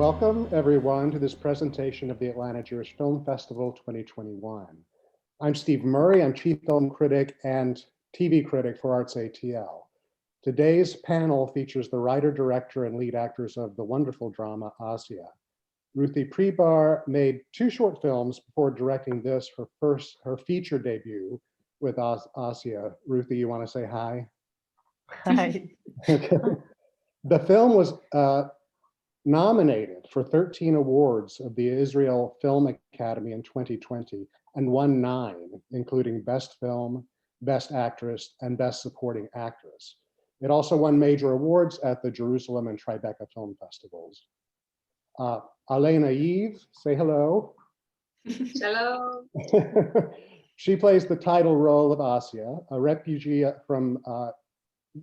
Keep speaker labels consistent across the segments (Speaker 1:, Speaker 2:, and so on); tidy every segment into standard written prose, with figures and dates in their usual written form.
Speaker 1: Welcome, everyone, to this presentation of the Atlanta Jewish Film Festival 2021. I'm Steve Murray. I'm Chief Film Critic and TV Critic for Arts ATL. Today's panel features the writer, director, and lead actors of the wonderful drama Asya. Ruthie Prebar made 2 short films before directing this, her feature debut with Asya. Ruthie, you want to say hi?
Speaker 2: Hi.
Speaker 1: Okay. The film was nominated for 13 awards of the Israel Film Academy in 2020 and won 9, including Best Film, Best Actress, and Best Supporting Actress. It also won major awards at the Jerusalem and Tribeca Film Festivals. Elena Eve, say hello.
Speaker 3: Hello.
Speaker 1: She plays the title role of Asya, a refugee from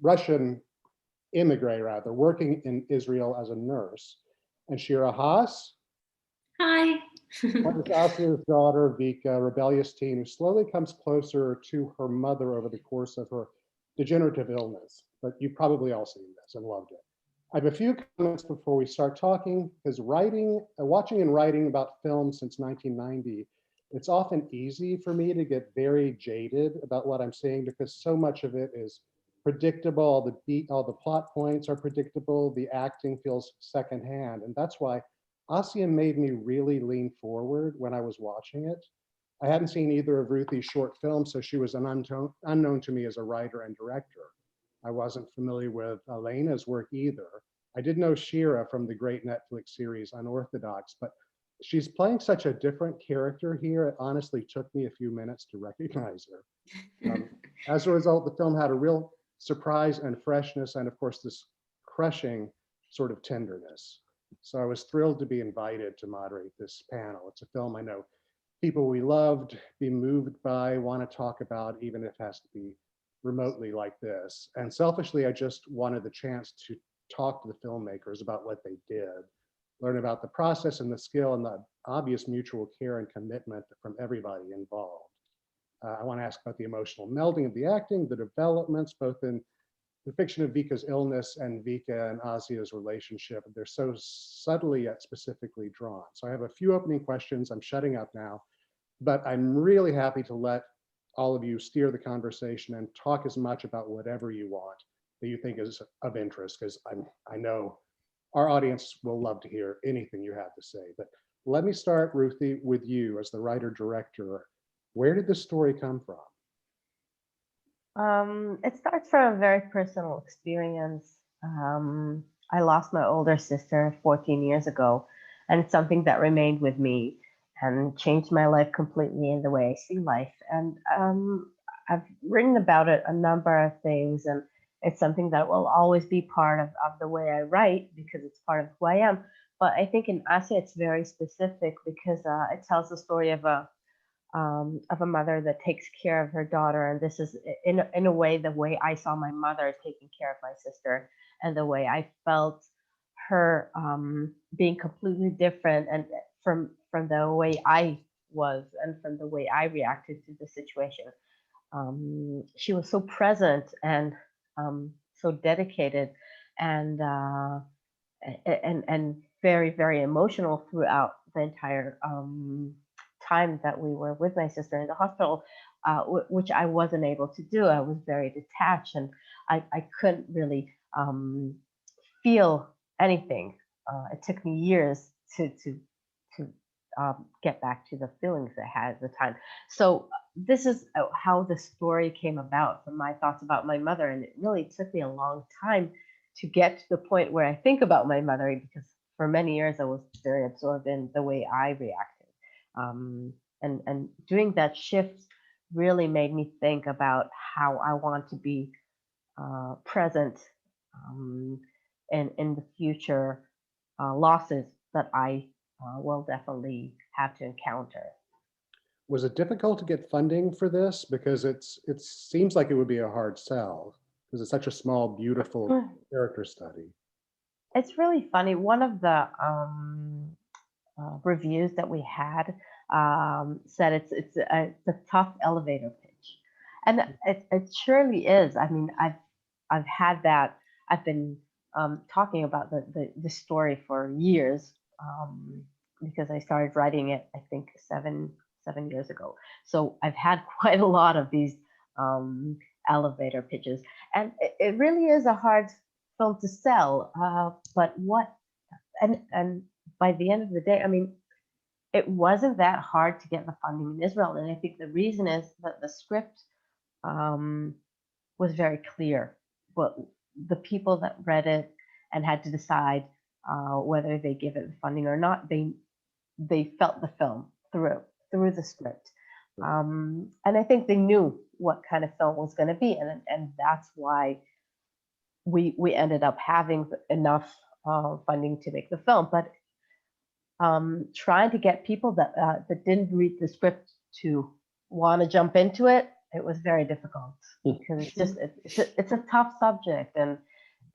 Speaker 1: Russian immigrant, working in Israel as a nurse. And Shira Haas.
Speaker 3: Hi.
Speaker 1: Asya's daughter, Vika, rebellious teen who slowly comes closer to her mother over the course of her degenerative illness. But you've probably all seen this and loved it. I have a few comments before we start talking, because watching and writing about film since 1990, it's often easy for me to get very jaded about what I'm seeing because so much of it is predictable, all the plot points are predictable, the acting feels secondhand. And that's why Asya made me really lean forward when I was watching it. I hadn't seen either of Ruthie's short films, so she was an unknown to me as a writer and director. I wasn't familiar with Elena's work either. I did know Shira from the great Netflix series Unorthodox, but she's playing such a different character here. It honestly took me a few minutes to recognize her. As a result, the film had a real surprise and freshness, and of course, this crushing sort of tenderness. So I was thrilled to be invited to moderate this panel. It's a film I know people we loved, be moved by, want to talk about, even if it has to be remotely like this. And selfishly, I just wanted the chance to talk to the filmmakers about what they did, learn about the process and the skill and the obvious mutual care and commitment from everybody involved. I want to ask about the emotional melding of the acting, the developments, both in the fiction of Vika's illness and Vika and Asya's relationship. They're so subtly yet specifically drawn. So I have a few opening questions. I'm shutting up now, but I'm really happy to let all of you steer the conversation and talk as much about whatever you want that you think is of interest, because I know our audience will love to hear anything you have to say. But let me start, Ruthie, with you as the writer-director. Where did this story come from?
Speaker 2: It starts from a very personal experience. I lost my older sister 14 years ago, and it's something that remained with me and changed my life completely in the way I see life. And I've written about it a number of things, and it's something that will always be part of the way I write because it's part of who I am. But I think in Asya, it's very specific because it tells the story of a mother that takes care of her daughter, and this is in a way the way I saw my mother taking care of my sister, and the way I felt her being completely different, and from the way I was and from the way I reacted to the situation. She was so present and so dedicated, and very, very emotional throughout the entire time that we were with my sister in the hospital, which I wasn't able to do. I was very detached, and I couldn't really feel anything. It took me years to get back to the feelings I had at the time. So this is how the story came about, from my thoughts about my mother, and it really took me a long time to get to the point where I think about my mother, because for many years I was very absorbed in the way I reacted. And doing that shift really made me think about how I want to be present in the future losses that I will definitely have to encounter.
Speaker 1: Was it difficult to get funding for this? Because it seems like it would be a hard sell because it's such a small, beautiful character study.
Speaker 2: It's really funny. One of the reviews that we had said it's a tough elevator pitch, and it surely is. I mean, I've had that. I've been talking about the story for years, because I started writing it, I think, seven years ago. So I've had quite a lot of these elevator pitches, and it really is a hard film to sell. And by the end of the day, I mean, it wasn't that hard to get the funding in Israel, and I think the reason is that the script was very clear. But the people that read it and had to decide whether they give it funding or not, they felt the film through the script, and I think they knew what kind of film it was going to be, and that's why we ended up having enough funding to make the film. But trying to get people that didn't read the script to want to jump into it, it was very difficult, because it's a tough subject, and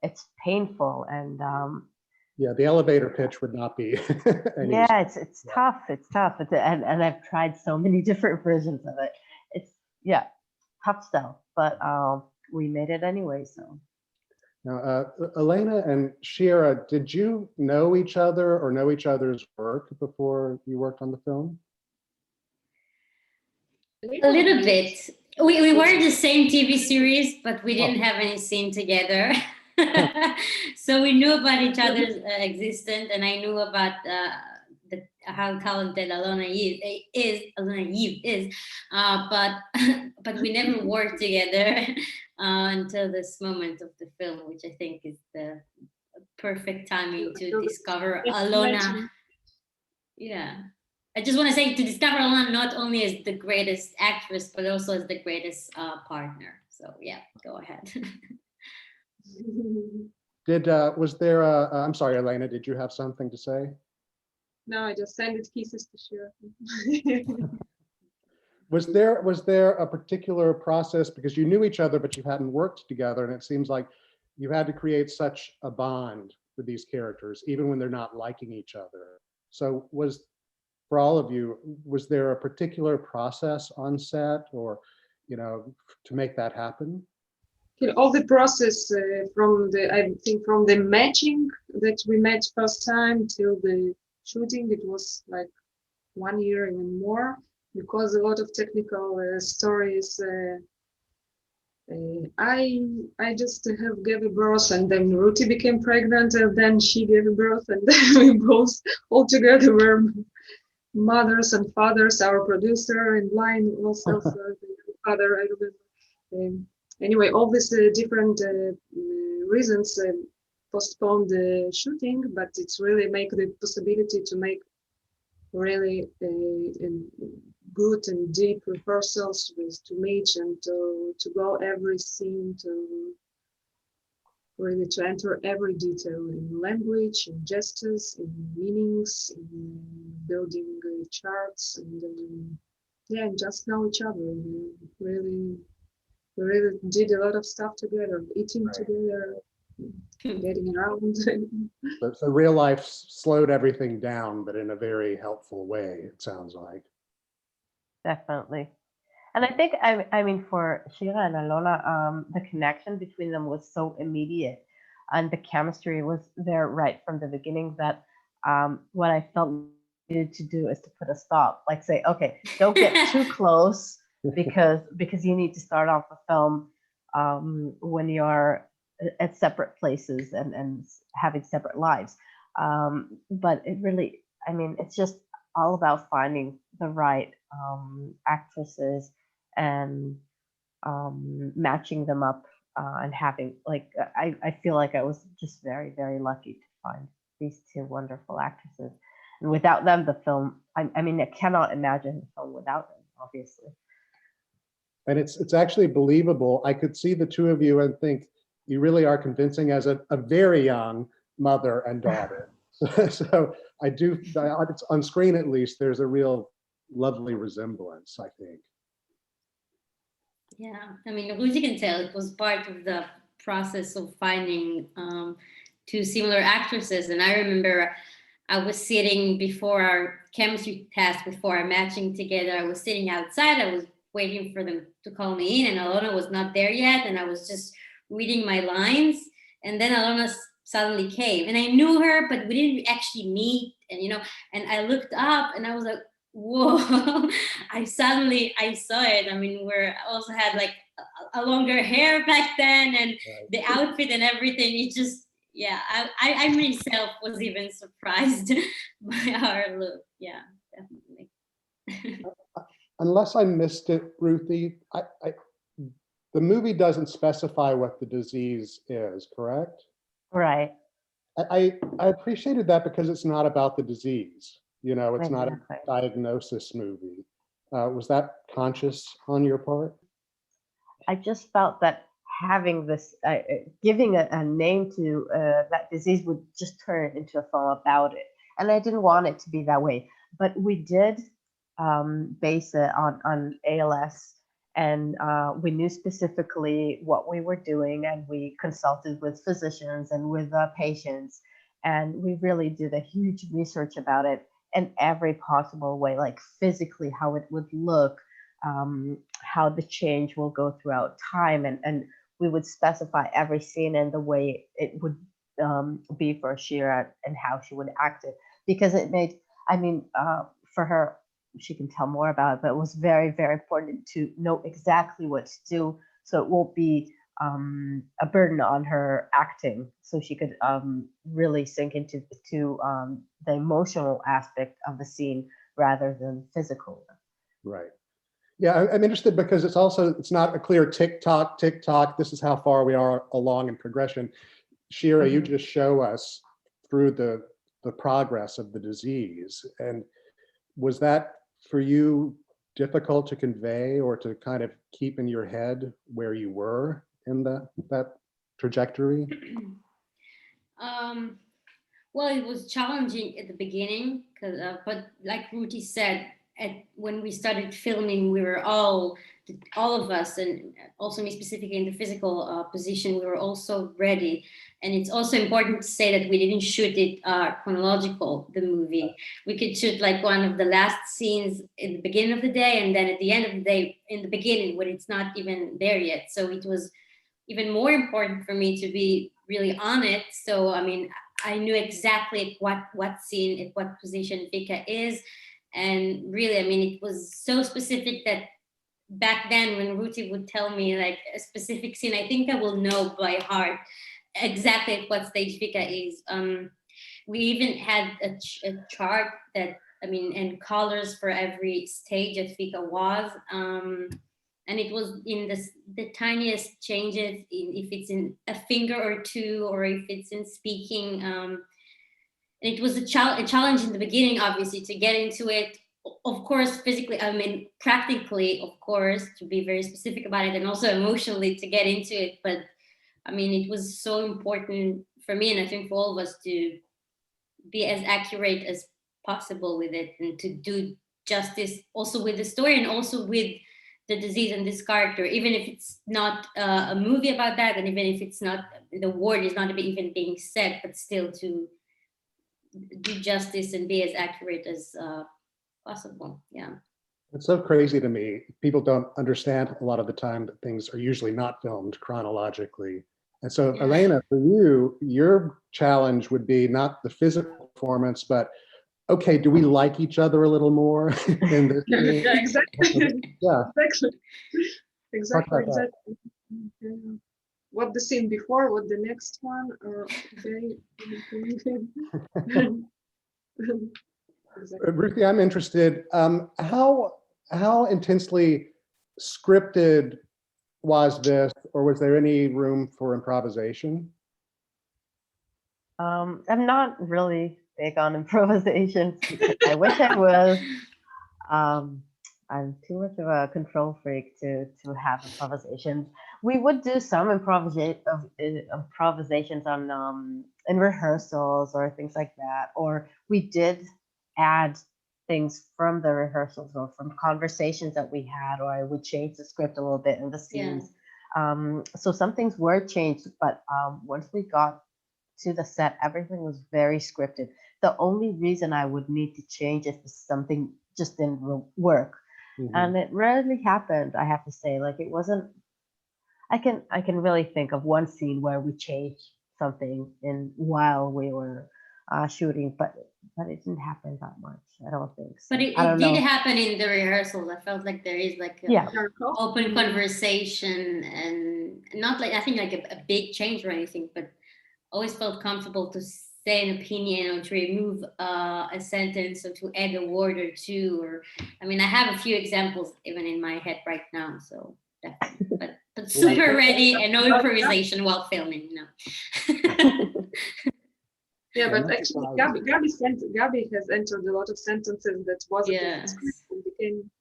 Speaker 2: it's painful, and
Speaker 1: yeah, the elevator pitch would not be
Speaker 2: yeah, it's tough. And I've tried so many different versions of it. It's tough stuff, but we made it anyway. So
Speaker 1: Now, Elena and Shira, did you know each other or know each other's work before you worked on the film?
Speaker 3: A little bit. We were in the same TV series, but we didn't have any scene together. So we knew about each other's existence, and I knew about how talented Alona Eve is. But we never worked together until this moment of the film, which I think is the perfect timing to discover Alona. Yeah. I just want to say, to discover Alona not only as the greatest actress, but also as the greatest partner. So yeah, go ahead.
Speaker 1: Was there I'm sorry, Elena, did you have something to say?
Speaker 4: No, I just sent it kisses to Shira.
Speaker 1: Was there a particular process, because you knew each other, but you hadn't worked together, and it seems like you had to create such a bond with these characters, even when they're not liking each other. So for all of you, was there a particular process on set, or, to make that happen?
Speaker 4: All the process from the matching that we met first time till the shooting, it was like 1 year and more, because a lot of technical stories. I just gave a birth, and then Ruti became pregnant, and then she gave a birth, and then we both all together were mothers and fathers. Our producer and line also, the father, I remember. Anyway, all these different reasons postponed the shooting, but it's really make the possibility to make really good and deep rehearsals to meet and to go every scene, to really to enter every detail in language, in gestures, in meanings, in building charts, and and just know each other. We really did a lot of stuff together, eating together, getting around.
Speaker 1: So real life slowed everything down, but in a very helpful way, it sounds like.
Speaker 2: definitely. And I think, I mean, for Shira and Alona, the connection between them was so immediate, and the chemistry was there right from the beginning, that what I felt needed to do is to put a stop, like say, okay, don't get too close, because you need to start off a film when you're at separate places and having separate lives. But it really, I mean, it's just all about finding the right actresses and matching them up, and having, like, I feel like I was just very, very lucky to find these two wonderful actresses. And without them, the film, I mean, I cannot imagine the film without them, obviously.
Speaker 1: And it's actually believable. I could see the two of you and think you really are convincing as a very young mother and daughter. So I do, on screen at least, there's a real lovely resemblance, I think.
Speaker 3: Yeah, I mean, as you can tell, it was part of the process of finding two similar actresses. And I remember I was sitting before our chemistry test, before our matching together, I was sitting outside, I was waiting for them to call me in, and Alona was not there yet, and I was just reading my lines, and then Alona suddenly came, and I knew her, but we didn't actually meet and and I looked up and I was like, whoa. I saw it. I mean, I also had like a longer hair back then, and the outfit and everything. It just, yeah, I myself was even surprised by our look. Yeah, definitely.
Speaker 1: Unless I missed it, Ruthie, the movie doesn't specify what the disease is, correct?
Speaker 2: Right.
Speaker 1: I appreciated that because it's not about the disease. It's not a
Speaker 2: Exactly.
Speaker 1: diagnosis movie. Was that conscious on your part?
Speaker 2: I just felt that having this, giving a name to that disease would just turn it into a film about it. And I didn't want it to be that way. But we did base it on ALS. And we knew specifically what we were doing. And we consulted with physicians and with patients. And we really did a huge research about it in every possible way, like physically how it would look, how the change will go throughout time, and we would specify every scene and the way it would be for Shira and how she would act it, because it made, I mean, for her, she can tell more about it, but it was very, very important to know exactly what to do so it won't be a burden on her acting, so she could really sink into the emotional aspect of the scene rather than physical.
Speaker 1: Right. Yeah, I'm interested because it's not a clear tick tock, this is how far we are along in progression. Shira, you just show us through the progress of the disease. And was that for you difficult to convey or to kind of keep in your head where you were in that trajectory?
Speaker 3: Well, it was challenging at the beginning, but like Ruti said, when we started filming, we were all of us, and also me specifically in the physical position, we were also ready. And it's also important to say that we didn't shoot it chronological, the movie. We could shoot like one of the last scenes in the beginning of the day, and then at the end of the day, in the beginning, when it's not even there yet. So it was even more important for me to be really on it. So, I mean, I knew exactly what scene, at what position Vika is. And really, I mean, it was so specific that back then when Ruti would tell me like a specific scene, I think I will know by heart exactly at what stage Vika is. We even had a chart that, I mean, and colors for every stage that Vika was. And it was in the tiniest changes, if it's in a finger or two, or if it's in speaking. And it was a challenge in the beginning, obviously, to get into it. Of course, physically, I mean, practically, of course, to be very specific about it, and also emotionally to get into it. But I mean, it was so important for me, and I think for all of us, to be as accurate as possible with it, and to do justice also with the story and also with the disease and this character, even if it's not a movie about that, and even if it's not, the word is not even being said, but still to do justice and be as accurate as possible. Yeah.
Speaker 1: It's so crazy to me. People don't understand a lot of the time that things are usually not filmed chronologically. And so,
Speaker 3: Yeah.
Speaker 1: Elena, for you, your challenge would be not the physical performance, but okay, do we like each other a little more in this scene?
Speaker 4: Yeah, exactly.
Speaker 1: Yeah.
Speaker 4: Exactly.
Speaker 1: Talk about that.
Speaker 4: Yeah. What the scene before, what the next one, okay. Exactly.
Speaker 1: Ruthie, I'm interested. How intensely scripted was this, or was there any room for improvisation?
Speaker 2: I'm not really big on improvisation. I wish I was. I'm too much of a control freak to have improvisations. We would do some improvisations on in rehearsals or things like that, or we did add things from the rehearsals or from conversations that we had, or I would change the script a little bit in the scenes. So some things were changed, but once we got to the set, everything was very scripted. The only reason I would need to change it is something just didn't work.
Speaker 1: Mhm.
Speaker 2: And it rarely happened, I have to say. Like, it wasn't, I can really think of one scene where we changed something in while we were shooting, but it didn't happen that much. I don't think so.
Speaker 3: But it
Speaker 2: I don't
Speaker 3: did
Speaker 2: know.
Speaker 3: happen in the rehearsals. I felt like there is like a
Speaker 2: Yeah.
Speaker 3: open conversation, and not like, I think like a big change or anything, but always felt comfortable to say an opinion or to remove a sentence or to add a word or two. Or, I mean, I have a few examples even in my head right now. So definitely, but super ready and no improvisation while filming.
Speaker 4: Yeah,
Speaker 1: Yeah,
Speaker 4: but
Speaker 1: no
Speaker 4: actually,
Speaker 1: surprises.
Speaker 4: Gabi has entered a lot of sentences that wasn't in the
Speaker 3: Yes.
Speaker 4: script and became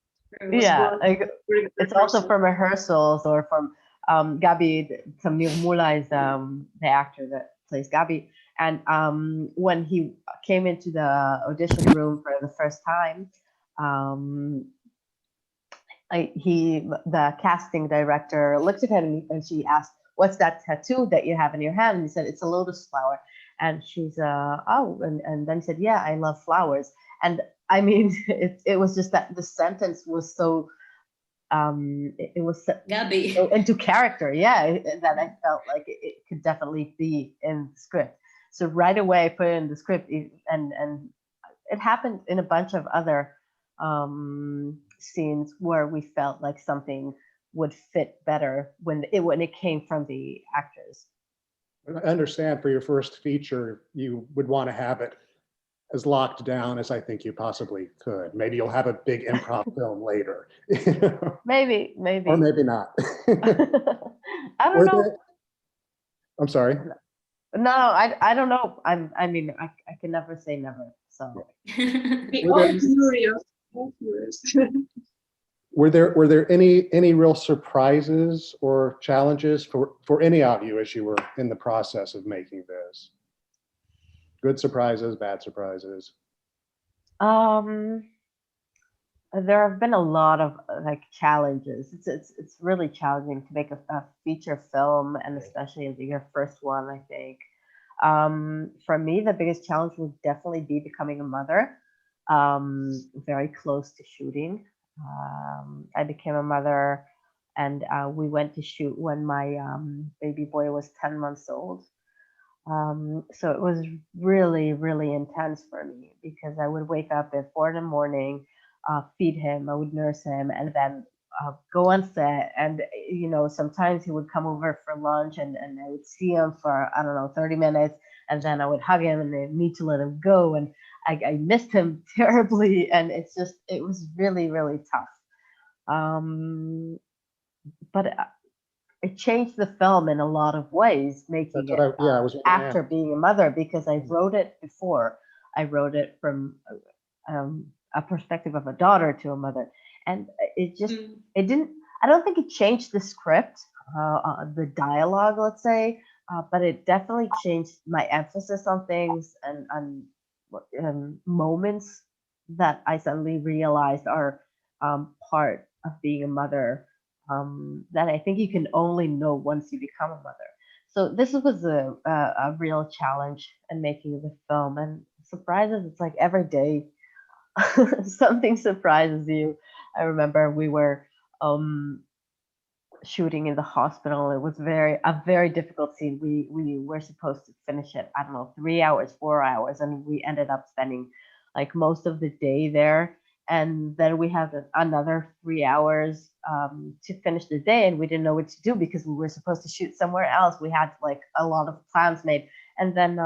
Speaker 2: Yeah, like
Speaker 4: during the
Speaker 2: it's also
Speaker 4: rehearsal.
Speaker 2: from rehearsals or from Gabi Tamir Mula is the actor that plays Gabi, and when he came into the audition room for the first time, um, the casting director looked at him and she asked, "What's that tattoo that you have in your hand?" And he said, "It's a lotus flower." And she's oh, and then he said, "Yeah, I love flowers." And I mean, it was just that the sentence was so it was so
Speaker 3: Gabi.
Speaker 2: into character, yeah, that I felt like it could definitely be in the script. So right away I put it in the script, and it happened in a bunch of other scenes where we felt like something would fit better when it came from the actors.
Speaker 1: I understand for your first feature, you would want to have it as locked down as I think you possibly could. Maybe you'll have a big improv film later.
Speaker 2: Maybe.
Speaker 1: Or maybe not.
Speaker 2: I don't know.
Speaker 1: I'm sorry.
Speaker 2: No, I don't know. I mean, I can never say never. So
Speaker 4: We
Speaker 1: Were
Speaker 4: all
Speaker 1: there-
Speaker 4: curious. All curious.
Speaker 1: Were there any real surprises or challenges for any of you as you were in the process of making this? Good surprises, bad surprises.
Speaker 2: there have been a lot of like challenges. It's really challenging to make a feature film, and especially your first one, I think. For me, the biggest challenge would definitely be becoming a mother. Very close to shooting. I became a mother, and we went to shoot when my baby boy was 10 months old. So it was really, really intense for me because I would wake up at 4 in the morning, feed him, I would nurse him, and then go on set. And, sometimes he would come over for lunch, and I would see him for, I don't know, 30 minutes. And then I would hug him and I need to let him go. And I missed him terribly. And it was really, really tough. But it changed the film in a lot of ways, making
Speaker 1: That's what I was gonna
Speaker 2: after
Speaker 1: ask.
Speaker 2: being a mother, because I wrote it before. I wrote it from a perspective of a daughter to a mother, and it just it didn't. I don't think it changed the script, the dialogue, let's say, but it definitely changed my emphasis on things and moments that I suddenly realized are part of being a mother, that I think you can only know once you become a mother. So this was a real challenge in making the film. And surprises, it's like every day something surprises you. I remember we were shooting in the hospital. It was a very difficult scene. We were supposed to finish it, I don't know, 3 hours, 4 hours, and we ended up spending like most of the day there. And then we had another 3 hours to finish the day, and we didn't know what to do because we were supposed to shoot somewhere else. We had like a lot of plans made, and then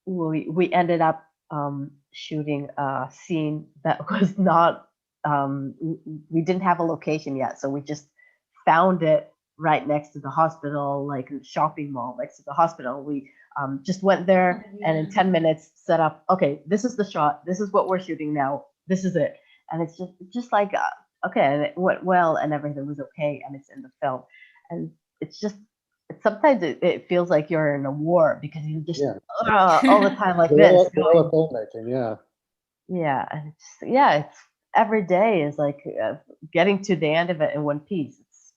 Speaker 2: we ended up shooting a scene that was not. We didn't have a location yet, so we just found it right next to the hospital, like in the shopping mall next to the hospital. We just went there, and in 10 minutes set up, okay, this is the shot, this is what we're shooting now, this is it. And it's just like okay, and it went well and everything was okay, and it's in the film. And sometimes it feels like you're in a war because you just all the time like this
Speaker 1: Guerrilla filmmaking,
Speaker 2: yeah. And it's every day is like getting to the end of it in one piece. It's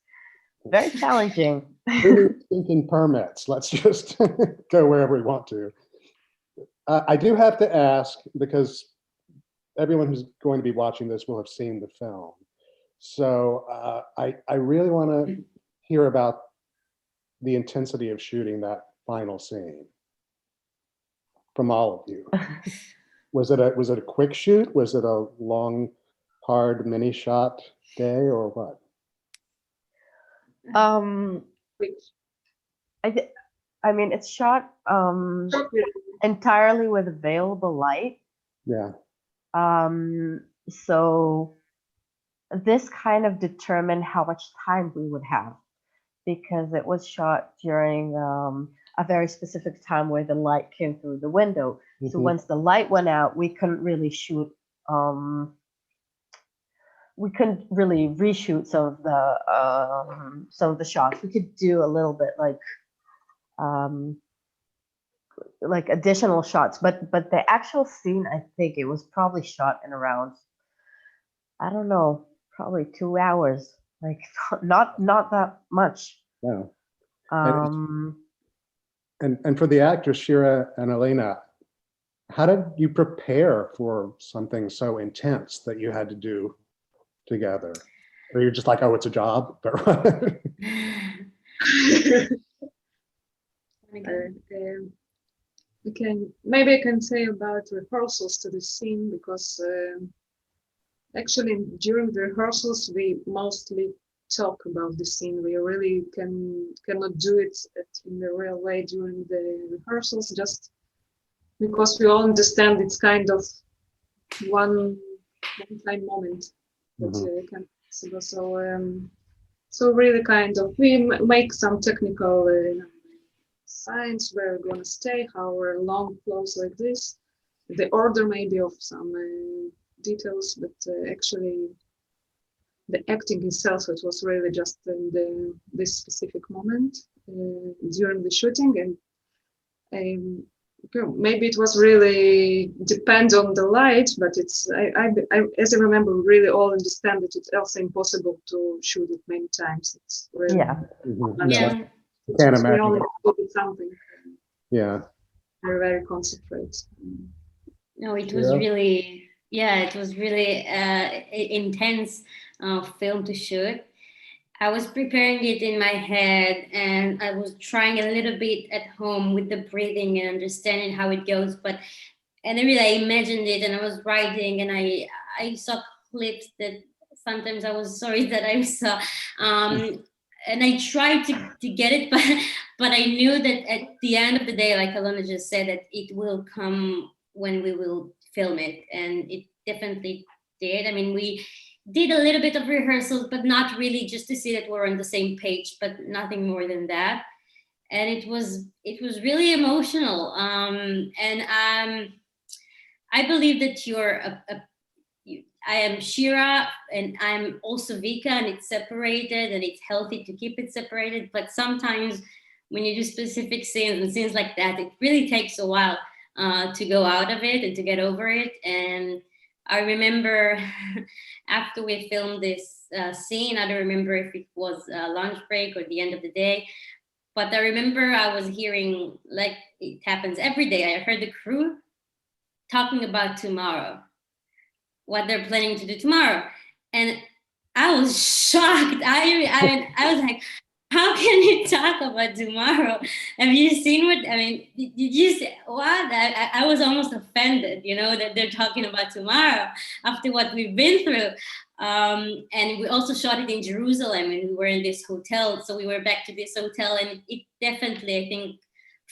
Speaker 2: very challenging.
Speaker 1: Who needs thinking permits? Let's just go wherever we want to. I do have to ask, because everyone who's going to be watching this will have seen the film. So I really want to hear about the intensity of shooting that final scene from all of you? Was it a quick shoot? Was it a long, hard mini shot day or what?
Speaker 4: Which
Speaker 2: I mean, it's shot entirely with available light.
Speaker 1: Yeah.
Speaker 2: So this kind of determined how much time we would have, because it was shot during a very specific time where the light came through the window. So
Speaker 1: Mhm.
Speaker 2: once the light went out, we couldn't really shoot. We couldn't really reshoot some of the shots. We could do a little bit like additional shots, but the actual scene, I think it was probably shot in around, I don't know, probably 2 hours. Like not that much.
Speaker 1: Yeah. And,
Speaker 2: Um,
Speaker 1: and for the actors, Shira and Elena, how did you prepare for something so intense that you had to do together? Or you're just like, oh, it's a job?
Speaker 4: maybe I can say about rehearsals to the scene, because actually during the rehearsals we mostly talk about the scene. We really cannot do it in the real way during the rehearsals, just because we all understand it's kind of one-time moment that can possible. So really kind of we make some technical signs where we're going to stay, how we're long flows like this, the order maybe of some details, but actually the acting itself, it was really just in this specific moment during the shooting. And maybe it was really depend on the light, but it's I as I remember, we really all understand that it's also impossible to shoot it many times. It's really
Speaker 2: yeah.
Speaker 3: Yeah.
Speaker 1: Can't
Speaker 4: we
Speaker 1: imagine.
Speaker 4: only do something
Speaker 1: Yeah.
Speaker 4: very concentrate.
Speaker 3: No, it was
Speaker 1: Yeah.
Speaker 3: really, yeah, it was really intense film to shoot. I was preparing it in my head, and I was trying a little bit at home with the breathing and understanding how it goes. And then really I imagined it, and I was writing, and I saw clips that sometimes I was sorry that I saw. And I tried to get it, but I knew that at the end of the day, like Alona just said, that it will come when we will film it, and it definitely did. I mean, we did a little bit of rehearsals, but not really, just to see that we're on the same page, but nothing more than that. And it was really emotional. I believe that I am Shira, and I'm also Vika, and it's separated, and it's healthy to keep it separated. But sometimes when you do specific scenes and scenes like that, it really takes a while to go out of it and to get over it. And I remember after we filmed this scene, I don't remember if it was a lunch break or the end of the day, but I remember I was hearing, like it happens every day, I heard the crew talking about tomorrow, what they're planning to do tomorrow. And I was shocked. I was like, how can you talk about tomorrow? Have you seen what, I mean, did you say, what? I was almost offended, that they're talking about tomorrow after what we've been through. And we also shot it in Jerusalem, and we were in this hotel. So we were back to this hotel, and it definitely, I think,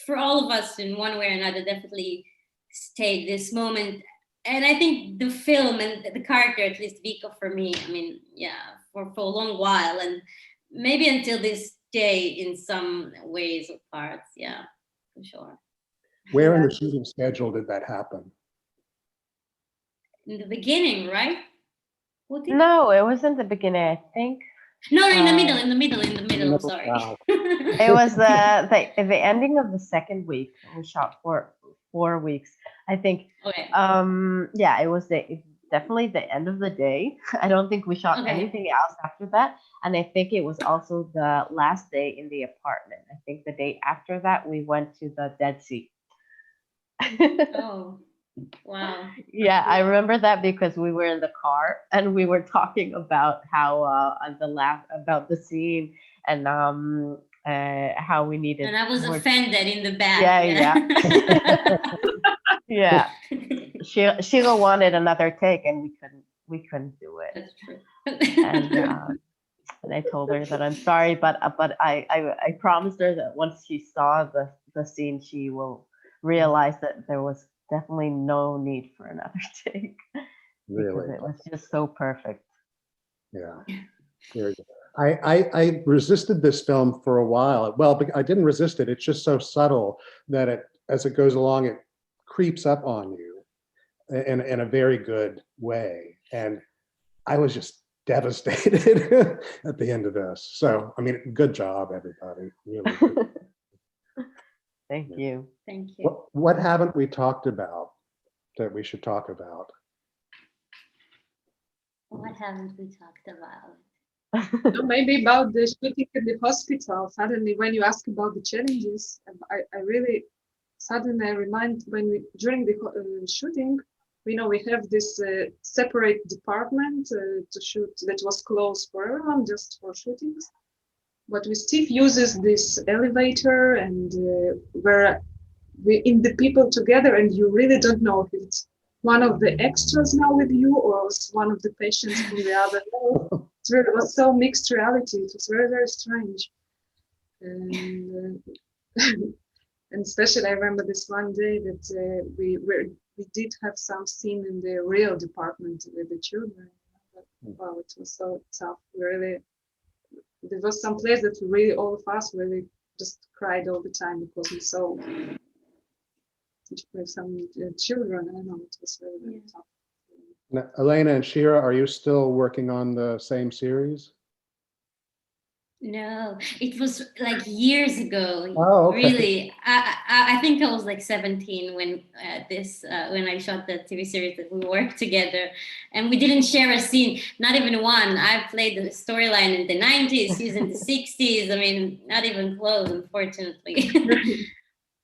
Speaker 3: for all of us in one way or another, definitely stayed this moment. And I think the film and the character, at least Vika for me, I mean, yeah, for a long while, and maybe until this day in some ways or parts, yeah, for sure.
Speaker 1: Where in the shooting schedule did that happen?
Speaker 3: In the beginning, right?
Speaker 2: No, it was in the beginning, I think.
Speaker 3: No, in the middle, sorry.
Speaker 1: Wow.
Speaker 2: It was the ending of the second week. We shot for 4 weeks, I think.
Speaker 3: Okay.
Speaker 2: Yeah, it was definitely the end of the day. I don't think we shot anything else after that, and I think it was also the last day in the apartment. I think the day after that we went to the Dead Sea.
Speaker 3: Oh, wow.
Speaker 2: Yeah, I remember that because we were in the car and we were talking about how about the scene, and how we needed.
Speaker 3: And I was
Speaker 2: more-
Speaker 3: offended in the back.
Speaker 2: Yeah. Sheila wanted another take, and we couldn't do it.
Speaker 3: That's true.
Speaker 2: And I told her that I'm sorry, but I promised her that once she saw the scene, she will realize that there was definitely no need for another take because
Speaker 1: Really?
Speaker 2: it was just so perfect.
Speaker 1: Yeah. Very good. I resisted this film for a while. Well, but I didn't resist it. It's just so subtle that as it goes along, it creeps up on you in a very good way. And I was just devastated at the end of this. So, I mean, good job, everybody. Really good.
Speaker 2: Thank you.
Speaker 3: Thank you.
Speaker 1: What haven't we talked about that we should talk about?
Speaker 3: What haven't we talked about?
Speaker 4: No, maybe about the shooting in the hospital. Suddenly, when you ask about the challenges, I really suddenly I remind when we during the shooting, we know we have this separate department to shoot that was closed for everyone, just for shootings. But we still uses this elevator and where we in the people together, and you really don't know if it's one of the extras now with you or it's one of the patients from the other level. It was so mixed reality. It was very, very strange. And, and especially I remember this one day that we did have some scene in the real department with the children. But, wow, it was so tough. Really, there was some place that really all of us really just cried all the time because we saw some children. I don't know, it was really, really tough.
Speaker 1: Now, Elena and Shira, are you still working on the same series?
Speaker 3: No, it was like years ago.
Speaker 1: Oh, okay.
Speaker 3: Really, I think I was like 17 when when I shot the TV series that we worked together, and we didn't share a scene, not even one. I played the storyline in the 90s, she's in the 60s. I mean, not even close, unfortunately.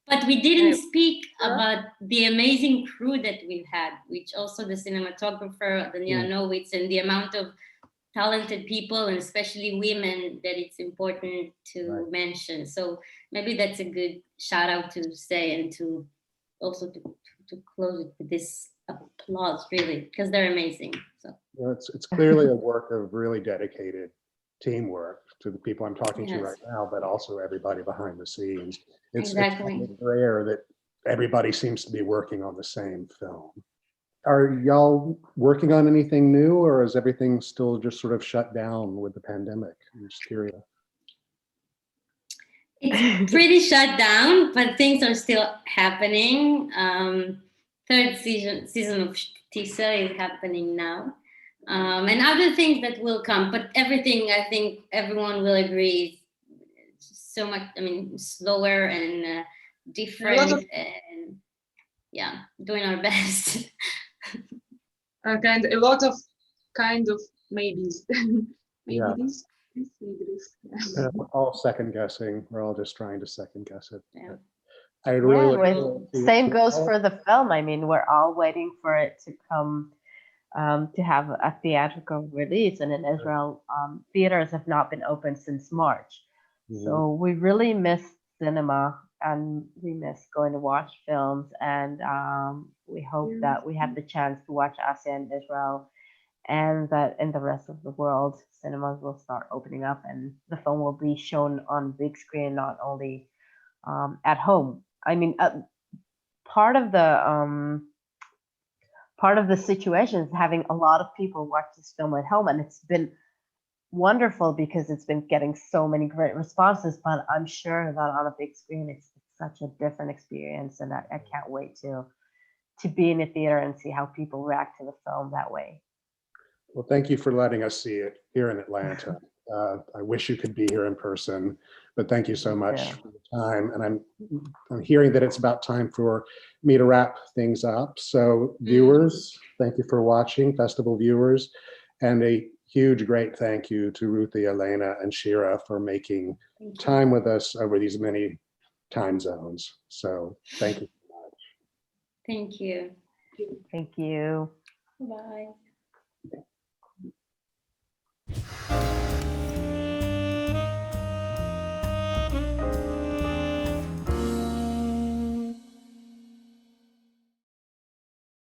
Speaker 3: But we didn't speak about the amazing crew that we've had, which also the cinematographer, Daniela Nowitz, and the amount of talented people, and especially women, that it's important to mention. So maybe that's a good shout out to say, and to also to close it with this applause, really, because they're amazing. So
Speaker 1: It's clearly a work of really dedicated teamwork to the people I'm talking to right now, but also everybody behind the scenes. It's kind of rare that everybody seems to be working on the same film. Are y'all working on anything new, or is everything still just sort of shut down with the pandemic? I'm just curious.
Speaker 3: It's pretty shut down, but things are still happening. Third season of Tisa is happening now. And other things that will come, but everything, I think everyone will agree, is so much, I mean, slower and different, and yeah, doing our best.
Speaker 4: And a lot of kind of maybes. Maybe
Speaker 1: Yeah.
Speaker 4: this, maybe this.
Speaker 1: We're all second guessing. We're all just trying to second guess it.
Speaker 3: Yeah.
Speaker 1: I really
Speaker 2: Same goes for the film. I mean, we're all waiting for it to come to have a theatrical release, and in Israel, theaters have not been open since March. So we really miss cinema, and we miss going to watch films, and we hope that we have the chance to watch Asia and Israel, and that in the rest of the world, cinemas will start opening up, and the film will be shown on big screen, not only at home. I mean, part of the situation is having a lot of people watch this film at home, and it's been wonderful because it's been getting so many great responses. But I'm sure that on a big screen, it's such a different experience, and I can't wait to be in a theater and see how people react to the film that way.
Speaker 1: Well, thank you for letting us see it here in Atlanta. I wish you could be here in person, but thank you so much for the time. And I'm hearing that it's about time for me to wrap things up. So viewers, thank you for watching, festival viewers, and a huge, great thank you to Ruthie, Elena, and Shira for making time with us over these many time zones. So thank you so much.
Speaker 3: Thank you.
Speaker 2: Thank you.
Speaker 3: Bye.